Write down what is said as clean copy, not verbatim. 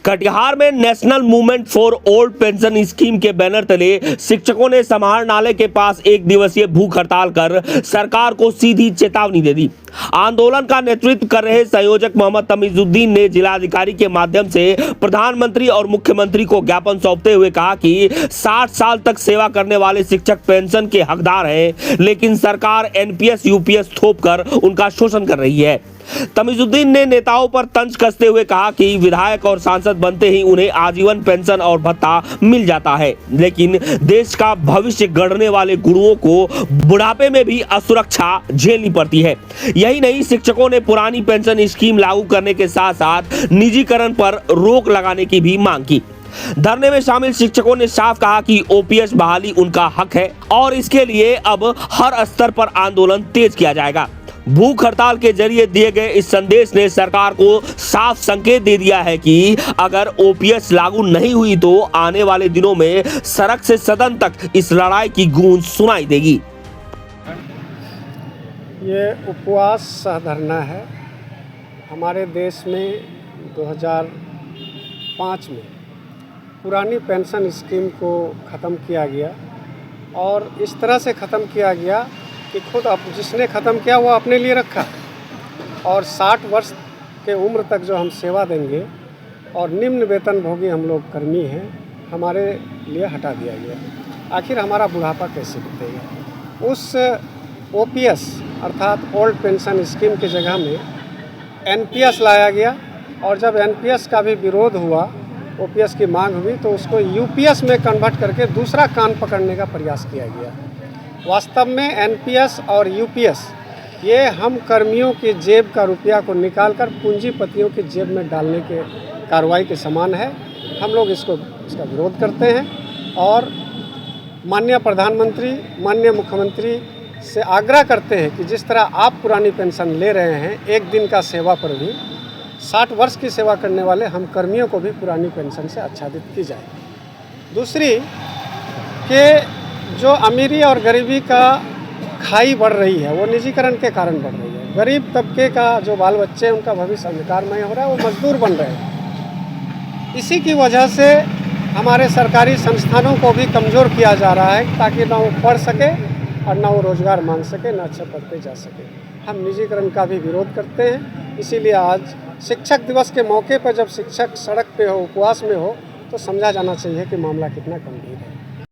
कटिहार में national movement for old pension scheme के banner तले शिक्षकों ने समाहर नाले के पास एक दिवसीय भूख हड़ताल कर सरकार को सीधी चेतावनी दे दी। आंदोलन का नेतृत्व कर रहे संयोजक मोहम्मद तमीजुद्दीन ने जिलाधिकारी के माध्यम से प्रधानमंत्री और मुख्यमंत्री को ज्ञापन सौंपते हुए कहा कि 60 साल तक सेवा करने वाले शिक्षक पेंशन के हकदार हैं, लेकिन सरकार एनपीएस यूपीएस थोप कर उनका शोषण कर रही है। तमीजुद्दीन ने नेताओं पर तंज कसते हुए कहा कि विधायक और सांसद बनते ही उन्हें आजीवन पेंशन और भत्ता मिल जाता है, लेकिन देश का भविष्य गढ़ने वाले गुरुओं को बुढ़ापे में भी असुरक्षा झेलनी पड़ती है। यही नहीं, शिक्षकों ने पुरानी पेंशन स्कीम लागू करने के साथ साथ निजीकरण पर रोक लगाने की भी मांग की। धरने में शामिल शिक्षकों ने साफ कहा कि ओपीएस बहाली उनका हक है और इसके लिए अब हर स्तर पर आंदोलन तेज किया जाएगा। भूख हड़ताल के जरिए दिए गए इस संदेश ने सरकार को साफ संकेत दे दिया है कि अगर ओपीएस लागू नहीं हुई तो आने वाले दिनों में सड़क से सदन तक इस लड़ाई की गूंज सुनाई देगी। ये उपवास सहधरना है। हमारे देश में 2005 में पुरानी पेंशन स्कीम को ख़त्म किया गया और इस तरह से ख़त्म किया गया कि खुद अब जिसने ख़त्म किया वो अपने लिए रखा और 60 वर्ष के उम्र तक जो हम सेवा देंगे और निम्न वेतन भोगी हम लोग कर्मी हैं, हमारे लिए हटा दिया गया। आखिर हमारा बुढ़ापा कैसे बीतेगा? उस ओपीएस अर्थात ओल्ड पेंशन स्कीम की जगह में एनपीएस लाया गया और जब एनपीएस का भी विरोध हुआ, ओपीएस की मांग हुई, तो उसको यूपीएस में कन्वर्ट करके दूसरा कान पकड़ने का प्रयास किया गया। वास्तव में एनपीएस और यूपीएस ये हम कर्मियों की जेब का रुपया को निकालकर पूंजीपतियों की जेब में डालने के कार्रवाई के समान है। हम लोग इसका विरोध करते हैं और माननीय प्रधानमंत्री, माननीय मुख्यमंत्री से आग्रह करते हैं कि जिस तरह आप पुरानी पेंशन ले रहे हैं, एक दिन का सेवा पर भी 60 वर्ष की सेवा करने वाले हम कर्मियों को भी पुरानी पेंशन से आच्छादित की जाए। दूसरी कि जो अमीरी और गरीबी का खाई बढ़ रही है वो निजीकरण के कारण बढ़ रही है। गरीब तबके का जो बाल बच्चे हैं उनका भविष्य अंधकारमय हो रहा है, वो मजदूर बन रहे हैं। इसी की वजह से हमारे सरकारी संस्थानों को भी कमज़ोर किया जा रहा है ताकि ना वो पढ़ सके और ना वो रोज़गार मांग सके, ना अच्छे पद पे जा सके। हम निजीकरण का भी विरोध करते हैं। इसीलिए आज शिक्षक दिवस के मौके पर जब शिक्षक सड़क पे हो, उपवास में हो, तो समझा जाना चाहिए कि मामला कितना गंभीर है।